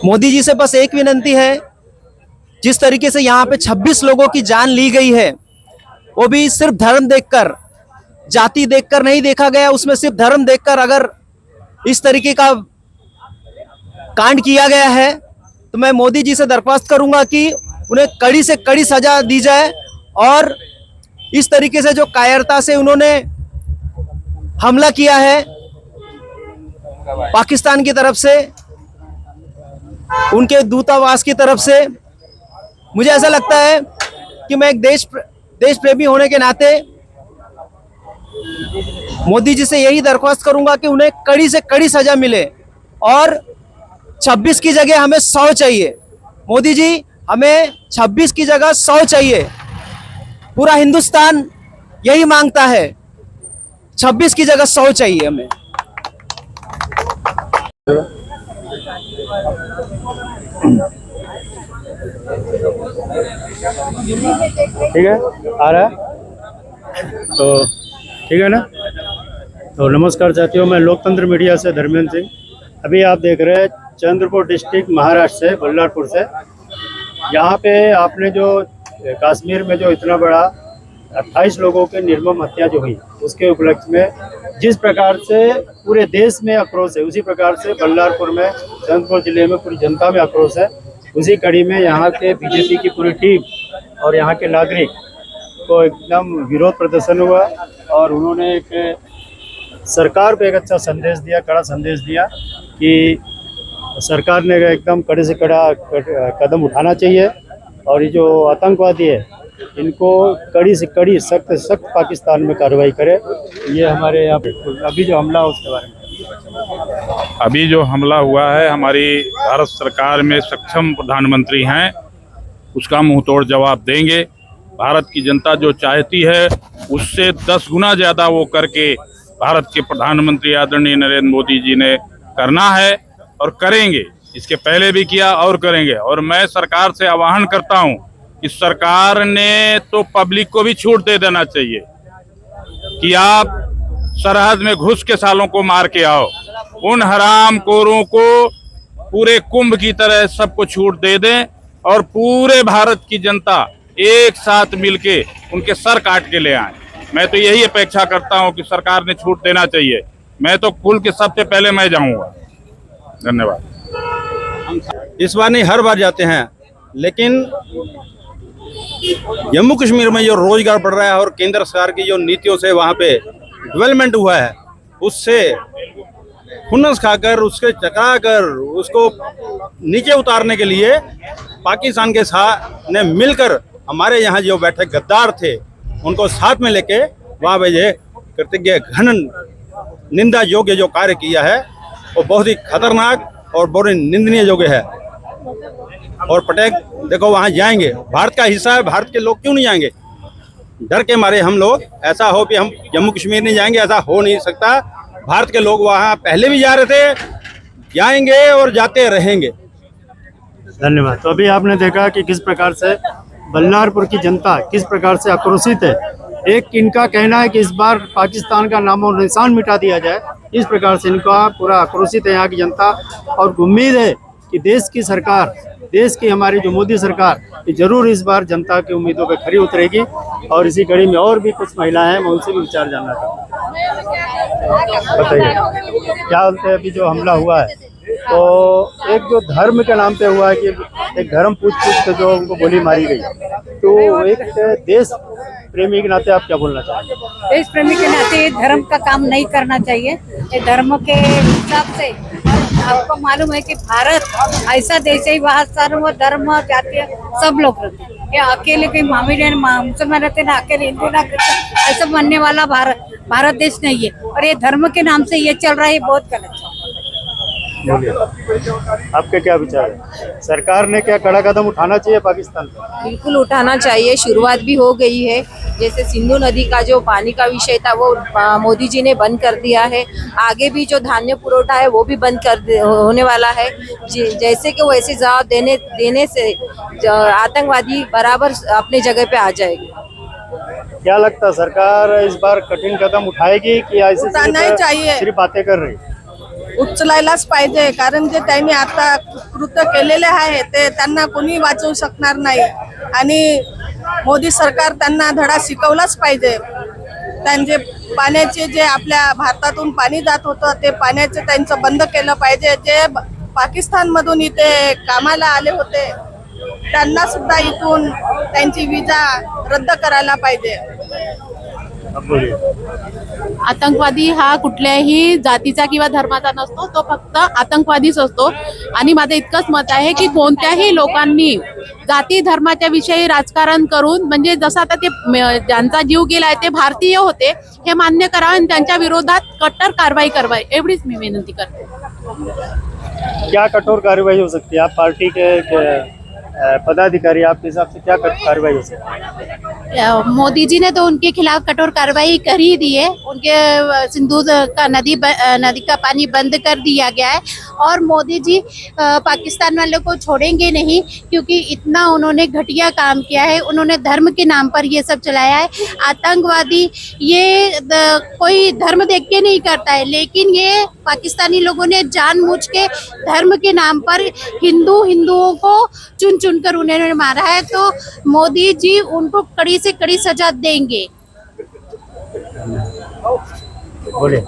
मोदी जी से बस एक विनती है, जिस तरीके से यहाँ पे 26 लोगों की जान ली गई है, वो भी सिर्फ धर्म देखकर, जाति देखकर नहीं देखा गया, उसमें सिर्फ धर्म देखकर अगर इस तरीके का कांड किया गया है तो मैं मोदी जी से दरख्वास्त करूंगा कि उन्हें कड़ी से कड़ी सजा दी जाए और इस तरीके से जो कायरता से उन्होंने हमला किया है पाकिस्तान की तरफ से, उनके दूतावास की तरफ से, मुझे ऐसा लगता है कि मैं एक देश प्रेमी होने के नाते मोदी जी से यही दरख्वास्त करूंगा कि उन्हें कड़ी से कड़ी सजा मिले और 26 की जगह हमें 100 चाहिए। मोदी जी, हमें 26 की जगह 100 चाहिए। पूरा हिंदुस्तान यही मांगता है, 26 की जगह 100 चाहिए हमें। ठीक है, आ रहा है तो ठीक है ना। तो नमस्कार साथियों, मैं लोकतंत्र मीडिया से धर्मेंद्र सिंह। अभी आप देख रहे हैं चंद्रपुर डिस्ट्रिक्ट महाराष्ट्र से, बल्लारपुर से। यहाँ पे आपने जो कश्मीर में जो इतना बड़ा 28 लोगों की निर्मम हत्या जो हुई, उसके उपलक्ष्य में जिस प्रकार से पूरे देश में आक्रोश है, उसी प्रकार से बल्लारपुर में, चंद्रपुर जिले में पूरी जनता में आक्रोश है। उसी कड़ी में यहाँ के बीजेपी की पूरी टीम और यहाँ के नागरिक को एकदम विरोध प्रदर्शन हुआ और उन्होंने एक सरकार को एक अच्छा संदेश दिया, कड़ा संदेश दिया कि सरकार ने एकदम कड़े से कड़ा कदम उठाना चाहिए और ये जो आतंकवादी है इनको कड़ी से कड़ी, सख्त से सख्त पाकिस्तान में कार्रवाई करे। ये हमारे यहाँ पे अभी जो हमला उसके बारे में, अभी जो हमला हुआ है, हमारी भारत सरकार में सक्षम प्रधानमंत्री हैं, उसका मुंह तोड़ जवाब देंगे। भारत की जनता जो चाहती है उससे 10 गुना ज़्यादा वो करके भारत के प्रधानमंत्री आदरणीय नरेंद्र मोदी जी ने करना है और करेंगे। इसके पहले भी किया और करेंगे। और मैं सरकार से आह्वान करता हूं कि सरकार ने तो पब्लिक को भी छूट दे देना चाहिए कि आप सरहद में घुस के सालों को मार के आओ। उन हरामखोरों को पूरे कुंभ की तरह सबको छूट दे दें और पूरे भारत की जनता एक साथ मिलके उनके सर काट के ले आए। मैं तो यही अपेक्षा करता हूं कि सरकार ने छूट देना चाहिए। मैं तो खुल के सबसे पहले मैं जाऊंगा। धन्यवाद। इस बार नहीं, हर बार जाते हैं, लेकिन जम्मू कश्मीर में जो रोजगार बढ़ रहा है और केंद्र सरकार की जो नीतियों से वहाँ पे डेवलपमेंट हुआ है, उससे खुन्नस खाकर, उसके चकराकर उसको नीचे उतारने के लिए पाकिस्तान के साथ ने मिलकर हमारे यहाँ जो बैठे गद्दार थे उनको साथ में लेके वहाँ पे ये कृतज्ञ घन निंदा योग्य जो कार्य किया है वो बहुत ही खतरनाक और बहुत ही निंदनीय योग्य है। और पटेल देखो वहाँ जाएंगे, भारत का हिस्सा है, भारत के लोग क्यों नहीं जाएंगे? डर के मारे हम लोग, ऐसा हो कि हम जम्मू कश्मीर नहीं जाएंगे, ऐसा हो नहीं सकता। भारत के लोग वहाँ पहले भी जा रहे थे, जाएंगे और जाते रहेंगे। धन्यवाद। तो अभी आपने देखा कि किस प्रकार से बल्लारपुर की जनता किस प्रकार से आक्रोशित है। एक इनका कहना है कि इस बार पाकिस्तान का नामो निशान मिटा दिया जाए, इस प्रकार से इनका पूरा आक्रोशित है यहाँ की जनता। और उम्मीद है कि देश की सरकार, देश की हमारी जो मोदी सरकार, ये जरूर इस बार जनता की उम्मीदों पर खरी उतरेगी। और इसी कड़ी में और भी कुछ महिलाएं हैं, मैं उनसे भी विचार जानना चाहूँगा। बताइए क्या बोलते हैं। अभी जो हमला हुआ है तो एक जो धर्म के नाम पे हुआ है कि एक धर्म पूछ के जो उनको गोली मारी गई, तो एक देश प्रेमी के नाते आप क्या बोलना चाहेंगे? देश प्रेमी के नाते धर्म का काम नहीं करना चाहिए। ये धर्म के हिसाब से आपको मालूम है कि भारत ऐसा देश है, वहाँ सर्व धर्म जातीय सब लोग रहते हैं। ये अकेले कोई मुसलमान रहते ना, अकेले हिंदू ना, ऐसा बनने वाला भारत देश नहीं है। और ये धर्म के नाम से ये चल रहा है, बहुत गलत है। आपके क्या विचार है? सरकार ने क्या कड़ा कदम उठाना चाहिए पाकिस्तान पर? बिल्कुल उठाना चाहिए। शुरुआत भी हो गई है। जैसे सिंधु नदी का जो पानी का विषय था वो मोदी जी ने बंद कर दिया है। आगे भी जो धान्य पुरवठा है वो भी बंद होने वाला है। जैसे कि वैसे जवाब देने से आतंकवादी बराबर अपने जगह पे आ जाएगी। क्या लगता है सरकार इस बार कठिन कदम उठाएगी कि ऐसे सिर्फ बातें कर रही? उचलायलाच पाहिजे, कारण जे त्यांनी आता कृत्य केलेले आहे ते त्यांना कोणी वाचवू शकणार नाही आणि मोदी सरकार त्यांना धडा शिकवलाच पाहिजे। त्यांचे पाण्याचे जे आपल्या भारतातून पाणी जात होतं ते पाण्याचे त्यांचं बंद केलं पाहिजे। जे पाकिस्तान मधून इथे कामाला आले होते त्यांना सुद्धा इथून त्यांची विजा रद्द करायला पाहिजे। आतंकवादी हा कुठल्याही जातीचा किंवा धर्माचा नसतो, तो फक्त आतंकवादीच असतो। आणि माझं इतकंच मत आहे की कोणत्याही लोकांनी जाती धर्माच्या विषयी राजकारण करून, म्हणजे जसं आता ते ज्यांचा जीव गेलाय ते भारतीय होते हे मान्य करा आणि त्यांच्या विरोधात कट्टर कारवाई करवावी, एवढीच मी विनंती करते। क्या कठोर कार्रवाई हो सकती है? आप पार्टी के पदाधिकारी, आपके हिसाब से क्या कार्रवाई हो सकती है? मोदी जी ने तो उनके खिलाफ कठोर कार्रवाई कर ही दी है। उनके सिंधु का नदी का पानी बंद कर दिया गया है और मोदी जी पाकिस्तान वालों को छोड़ेंगे नहीं, क्योंकि इतना उन्होंने घटिया काम किया है। उन्होंने धर्म के नाम पर ये सब चलाया है। आतंकवादी ये कोई धर्म देख के नहीं करता है, लेकिन ये पाकिस्तानी लोगों ने जानबूझ के धर्म के नाम पर हिंदुओं को चुन कर उन्हें मारा है। तो मोदी जी उनको कड़ी से कड़ी सजा देंगे। बोलिए।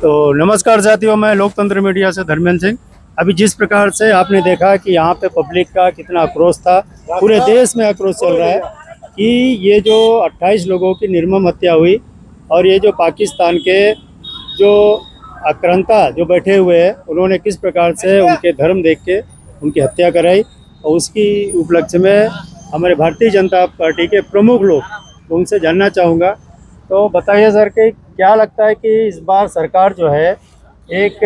तो नमस्कार साथियों, मैं लोकतंत्र मीडिया से धर्मेंद्र सिंह। अभी जिस प्रकार से आपने देखा कि यहाँ पे पब्लिक का कितना आक्रोश था, पूरे देश में आक्रोश चल रहा है कि ये जो 28 लोगों की निर्मम हत्या हुई और ये जो पाकिस्तान के जो आक्रांता जो बैठे हुए हैं उन्होंने किस प्रकार से उनके धर्म देख के उनकी हत्या कराई, और उसकी उपलक्ष्य में हमारे भारतीय जनता पार्टी के प्रमुख लोग, उनसे जानना चाहूँगा। तो बताइए सर कि क्या लगता है कि इस बार सरकार जो है एक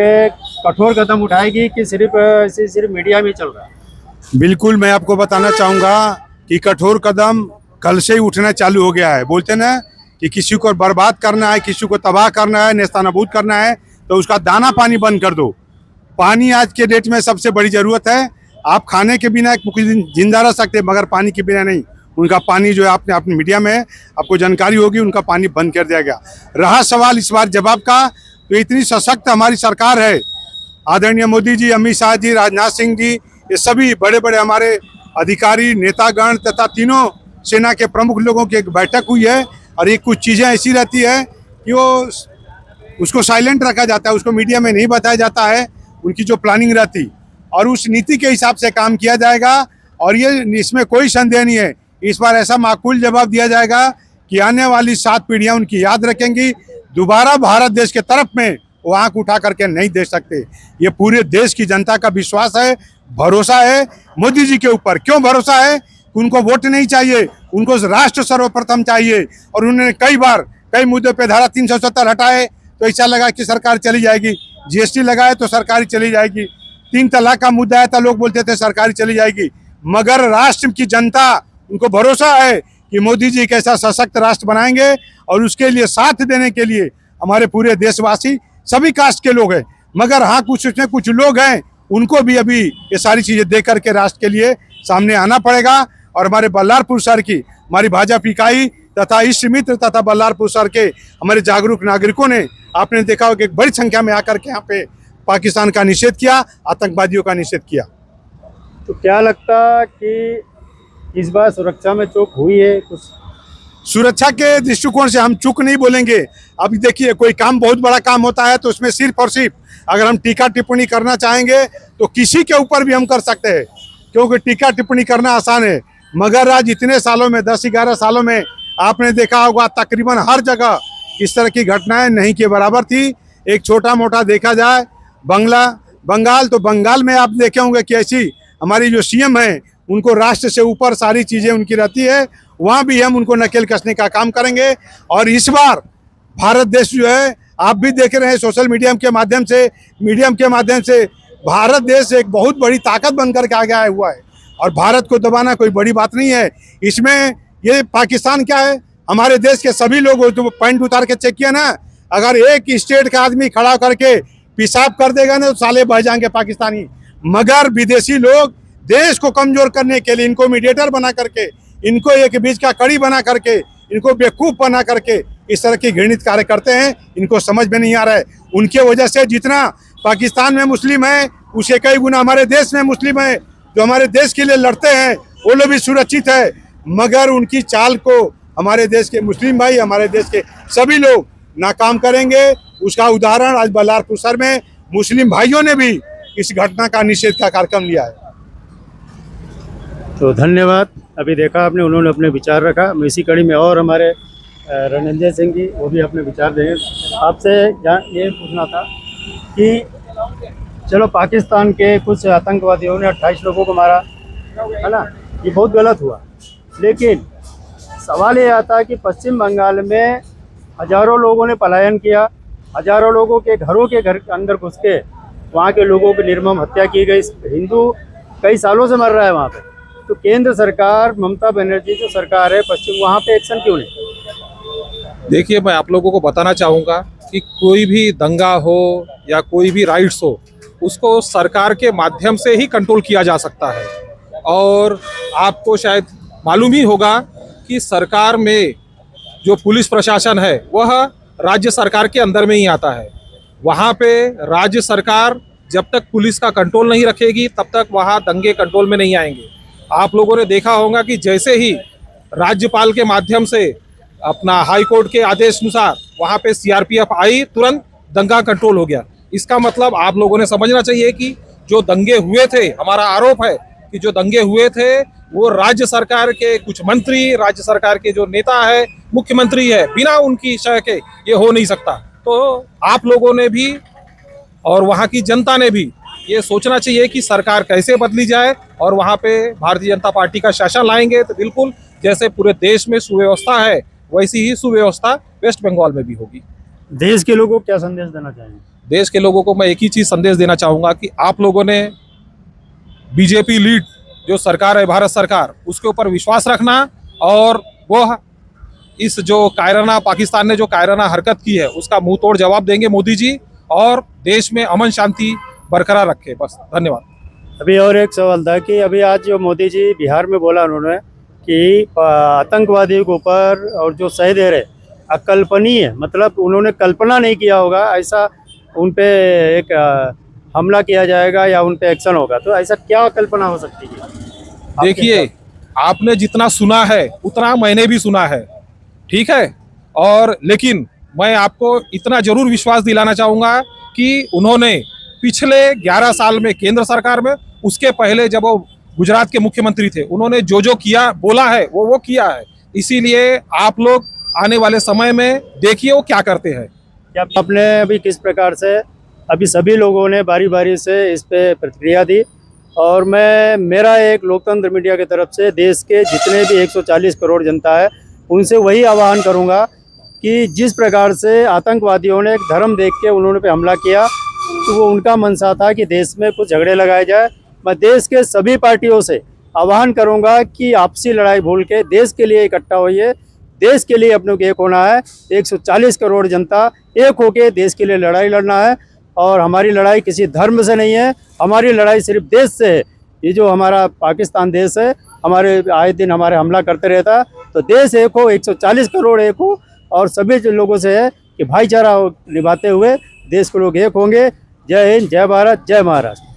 कठोर कदम उठाएगी कि सिर्फ मीडिया में चल रहा है? बिल्कुल, मैं आपको बताना चाहूँगा कि कठोर कदम कल से ही उठना चालू हो गया है। बोलते ना कि किसी को बर्बाद करना है, किसी को तबाह करना है, नेस्तानाबूद करना है, तो उसका दाना पानी बंद कर दो। पानी आज के डेट में सबसे बड़ी ज़रूरत है। आप खाने के बिना कुछ दिन जिंदा रह सकते हैं, मगर पानी के बिना नहीं। उनका पानी जो है आपने अपनी मीडिया में आपको जानकारी होगी, उनका पानी बंद कर दिया गया। रहा सवाल इस बार जवाब का, तो इतनी सशक्त हमारी सरकार है, आदरणीय मोदी जी, अमित शाह जी, राजनाथ सिंह जी, ये सभी बड़े बड़े हमारे अधिकारी, नेतागण तथा तीनों सेना के प्रमुख लोगों की एक बैठक हुई है। और ये कुछ चीज़ें ऐसी रहती है कि वो उसको साइलेंट रखा जाता है, उसको मीडिया में नहीं बताया जाता है, उनकी जो प्लानिंग रहती, और उस नीति के हिसाब से काम किया जाएगा। और ये इसमें कोई संदेह नहीं है, इस बार ऐसा माकूल जवाब दिया जाएगा कि आने वाली 7 पीढ़ियां उनकी याद रखेंगी। दोबारा भारत देश के तरफ में वो आंख उठा करके नहीं देख सकते। ये पूरे देश की जनता का विश्वास है, भरोसा है मोदी जी के ऊपर। क्यों भरोसा है? उनको वोट नहीं चाहिए, उनको राष्ट्र सर्वप्रथम चाहिए। और उन्होंने कई बार कई मुद्दों पे धारा 370 हटाए तो ऐसा लगा कि सरकार चली जाएगी, GST लगाए तो सरकारी चली जाएगी, 3 तलाक का मुद्दा आया था, लोग बोलते थे सरकारी चली जाएगी। मगर राष्ट्र की जनता, उनको भरोसा है कि मोदी जी एक ऐसा सशक्त राष्ट्र बनाएंगे, और उसके लिए साथ देने के लिए हमारे पूरे देशवासी सभी कास्ट के लोग हैं। मगर हाँ, कुछ उसमें कुछ लोग हैं, उनको भी अभी ये सारी चीज़ें दे करके राष्ट्र के लिए सामने आना पड़ेगा। और हमारे बल्लारपुर शहर की हमारी भाजपा इकाई तथा इष्ट मित्र तथा बल्लारपुर शहर के हमारे जागरूक नागरिकों ने, आपने देखा हो कि एक बड़ी संख्या में आकर के यहाँ पे पाकिस्तान का निषेध किया, आतंकवादियों का निषेध किया। तो क्या लगता कि इस बार सुरक्षा में चूक हुई है? कुछ सुरक्षा के दृष्टिकोण से हम चूक नहीं बोलेंगे। अभी देखिए, कोई काम बहुत बड़ा काम होता है तो उसमें सिर्फ और सिर्फ अगर हम टीका टिप्पणी करना चाहेंगे तो किसी के ऊपर भी हम कर सकते हैं, क्योंकि टीका टिप्पणी करना आसान है। मगर आज इतने सालों में, 10-11 सालों में आपने देखा होगा तकरीबन हर जगह इस तरह की घटनाएं नहीं के बराबर थी। एक छोटा मोटा देखा जाए बंगाल, तो बंगाल में आप देखे होंगे कि ऐसी हमारी जो CM है, उनको राष्ट्र से ऊपर सारी चीज़ें उनकी रहती है। वहाँ भी हम उनको नकेल कसने का काम करेंगे। और इस बार भारत देश जो है, आप भी देख रहे हैं सोशल मीडिया के माध्यम से भारत देश एक बहुत बड़ी ताकत बनकर के आगे आया हुआ है। और भारत को दबाना कोई बड़ी बात नहीं है। इसमें ये पाकिस्तान क्या है, हमारे देश के सभी लोग तो पॉइंट उतार के चेक किया ना, अगर एक स्टेट का आदमी खड़ा करके पेशाब कर देगा ना तो साले बह जाएंगे पाकिस्तानी। मगर विदेशी लोग देश को कमजोर करने के लिए इनको मीडिएटर बना करके, इनको एक बीच का कड़ी बना करके, इनको बेवकूफ़ बना करके इस तरह की घृणित कार्य करते हैं। इनको समझ में नहीं आ रहा है। उनके वजह से जितना पाकिस्तान में मुस्लिम है, उसके कई गुना हमारे देश में मुस्लिम है जो हमारे देश के लिए लड़ते हैं, वो लोग भी सुरक्षित है। मगर उनकी चाल को हमारे देश के मुस्लिम भाई, हमारे देश के सभी लोग नाकाम करेंगे। उसका उदाहरण आज बल्लारपुर शहर में मुस्लिम भाइयों ने भी इस घटना का निषेध का कार्यक्रम लिया है। तो धन्यवाद। अभी देखा आपने, उन्होंने अपने विचार रखा। मैं इसी कड़ी में और हमारे रणरंजन सिंह जी, वो भी अपने विचार देंगे। आपसे ये पूछना था कि चलो पाकिस्तान के कुछ आतंकवादियों ने 28 लोगों को मारा, है ना, ये बहुत गलत हुआ। लेकिन सवाल ये आता है कि पश्चिम बंगाल में हज़ारों लोगों ने पलायन किया, हज़ारों लोगों के घरों के अंदर घुस के वहाँ के लोगों की निर्मम हत्या की गई। हिंदू कई सालों से मर रहा है वहाँ पे। तो केंद्र सरकार, ममता बनर्जी जो सरकार है पश्चिम, वहाँ पे एक्शन क्यों नहीं? देखिए, मैं आप लोगों को बताना चाहूँगा कि कोई भी दंगा हो या कोई भी राइट्स हो, उसको सरकार के माध्यम से ही कंट्रोल किया जा सकता है। और आपको शायद मालूम ही होगा कि सरकार में जो पुलिस प्रशासन है वह राज्य सरकार के अंदर में ही आता है। वहाँ पे राज्य सरकार जब तक पुलिस का कंट्रोल नहीं रखेगी तब तक वहाँ दंगे कंट्रोल में नहीं आएंगे। आप लोगों ने देखा होगा कि जैसे ही राज्यपाल के माध्यम से अपना हाई कोर्ट के आदेश अनुसार वहाँ पे सीआरपीएफ आई, तुरंत दंगा कंट्रोल हो गया। इसका मतलब आप लोगों ने समझना चाहिए कि जो दंगे हुए थे, हमारा आरोप है कि जो दंगे हुए थे वो राज्य सरकार के कुछ मंत्री, राज्य सरकार के जो नेता है, मुख्यमंत्री है, बिना उनकी इच्छा के ये हो नहीं सकता। तो आप लोगों ने भी और वहाँ की जनता ने भी ये सोचना चाहिए कि सरकार कैसे बदली जाए और वहाँ पे भारतीय जनता पार्टी का शासन लाएंगे तो बिल्कुल जैसे पूरे देश में सुव्यवस्था है वैसी ही सुव्यवस्था वेस्ट बंगाल में भी होगी। देश के लोगों को क्या संदेश देना चाहेंगे? देश के लोगों को मैं एक ही चीज संदेश देना चाहूंगा कि आप लोगों ने बीजेपी लीड जो सरकार है, भारत सरकार, उसके ऊपर विश्वास रखना और वह इस जो कायराना पाकिस्तान ने जो कायराना हरकत की है उसका मुंह तोड़ जवाब देंगे मोदी जी और देश में अमन शांति बरकरार रखे। बस, धन्यवाद। अभी और एक सवाल था कि अभी आज जो मोदी जी बिहार में बोला उन्होंने कि आतंकवादियों के ऊपर और जो शहीद है अकल्पनीय, मतलब उन्होंने कल्पना नहीं किया होगा ऐसा उन पे एक हमला किया जाएगा या उन पे एक्शन होगा, तो ऐसा क्या कल्पना हो सकती है? देखिए, आपने जितना सुना है उतना मैंने भी सुना है, ठीक है, और लेकिन मैं आपको इतना जरूर विश्वास दिलाना चाहूँगा कि उन्होंने पिछले 11 साल में केंद्र सरकार में, उसके पहले जब वो गुजरात के मुख्यमंत्री थे, उन्होंने जो किया बोला है वो किया है। इसीलिए आप लोग आने वाले समय में देखिए वो क्या करते हैं। क्या आपने अभी किस प्रकार से अभी सभी लोगों ने बारी बारी से इस पे प्रतिक्रिया दी और मेरा एक लोकतंत्र मीडिया की तरफ से देश के जितने भी 140 करोड़ जनता है उनसे वही आह्वान करूंगा कि जिस प्रकार से आतंकवादियों ने एक धर्म देख के उन्होंने पे हमला किया तो वो उनका मनसा था कि देश में कुछ झगड़े लगाए जाए। मैं देश के सभी पार्टियों से आह्वान करूंगा कि आपसी लड़ाई भूल के देश के लिए इकट्ठा होइए, देश के लिए अपनों को एक होना है। 140 करोड़ जनता एक होके देश के लिए लड़ाई लड़ना है और हमारी लड़ाई किसी धर्म से नहीं है, हमारी लड़ाई सिर्फ देश से है। ये जो हमारा पाकिस्तान देश है, हमारे आए दिन हमारे हमला करते रहता, तो देश एक हो, 140 करोड़ एक हो और सभी लोगों से है कि भाईचारा निभाते हुए देश के लोग एक होंगे। जय हिंद, जय भारत, जय महाराष्ट्र।